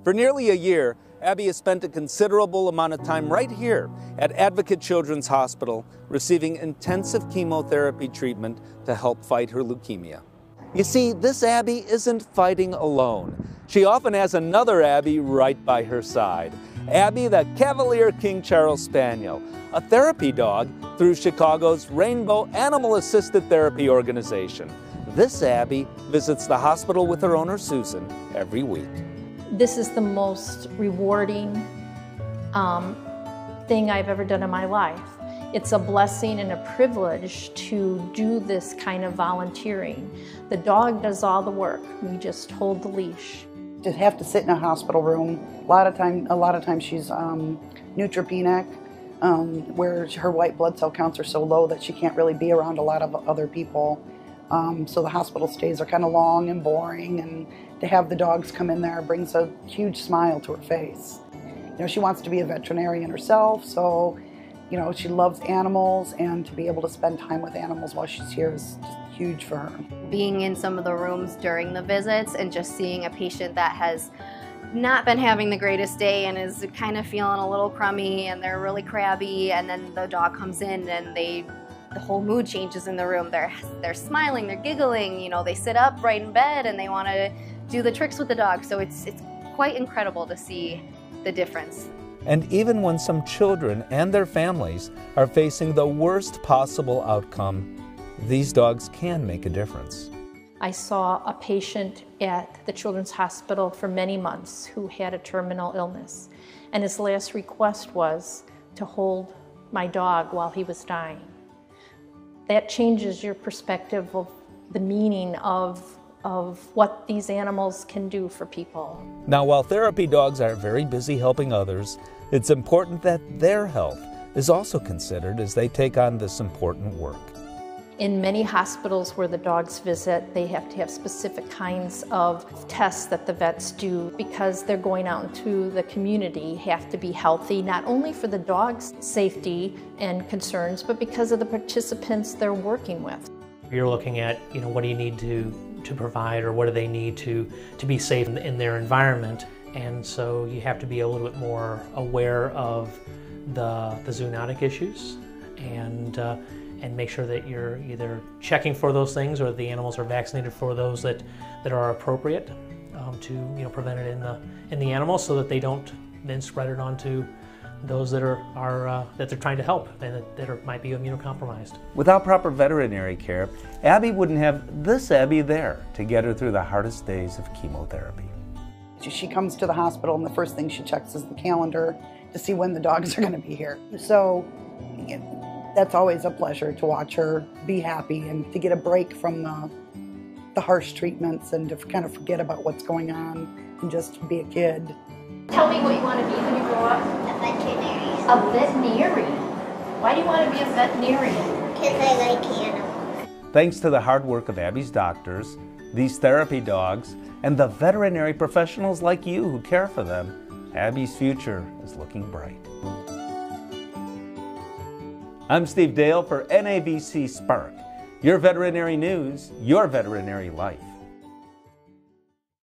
For nearly a year, Abby has spent a considerable amount of time right here at Advocate Children's Hospital receiving intensive chemotherapy treatment to help fight her leukemia. You see, this Abby isn't fighting alone. She often has another Abby right by her side. Abby, the Cavalier King Charles Spaniel, a therapy dog through Chicago's Rainbow Animal Assisted Therapy organization. This Abby visits the hospital with her owner, Susan, every week. This is the most rewarding thing I've ever done in my life. It's a blessing and a privilege to do this kind of volunteering. The dog does all the work. We just hold the leash. To have to sit in a hospital room, a lot of times she's neutropenic, where her white blood cell counts are so low that she can't really be around a lot of other people. So the hospital stays are kind of long and boring, and to have the dogs come in there brings a huge smile to her face. You know, she wants to be a veterinarian herself, so you know, she loves animals, and to be able to spend time with animals while she's here is just huge for her. Being in some of the rooms during the visits and just seeing a patient that has not been having the greatest day and is kind of feeling a little crummy and they're really crabby, and then the dog comes in and the whole mood changes in the room. They're smiling, they're giggling, you know, they sit up right in bed and they want to do the tricks with the dog. So it's quite incredible to see the difference. And even when some children and their families are facing the worst possible outcome, these dogs can make a difference. I saw a patient at the Children's Hospital for many months who had a terminal illness, and his last request was to hold my dog while he was dying. That changes your perspective of the meaning of what these animals can do for people. Now, while therapy dogs are very busy helping others, it's important that their health is also considered as they take on this important work. In many hospitals where the dogs visit, they have to have specific kinds of tests that the vets do because they're going out into the community, have to be healthy, not only for the dog's safety and concerns, but because of the participants they're working with. You're looking at, you know, what do you need to provide, or what do they need to be safe in their environment, and so you have to be a little bit more aware of the zoonotic issues and make sure that you're either checking for those things or that the animals are vaccinated for those that are appropriate to, you know, prevent it in the animals, so that they don't then spread it onto those that that they're trying to help and that might be immunocompromised. Without proper veterinary care, Abby wouldn't have this Abby there to get her through the hardest days of chemotherapy. She comes to the hospital and the first thing she checks is the calendar to see when the dogs are going to be here. So that's always a pleasure to watch her be happy and to get a break from the harsh treatments and to kind of forget about what's going on and just be a kid. Tell me what you want to be when you grow up. A veterinarian. A veterinarian? Why do you want to be a veterinarian? Because I like animals. Thanks to the hard work of Abby's doctors, these therapy dogs, and the veterinary professionals like you who care for them, Abby's future is looking bright. I'm Steve Dale for NAVC Spark, your veterinary news, your veterinary life.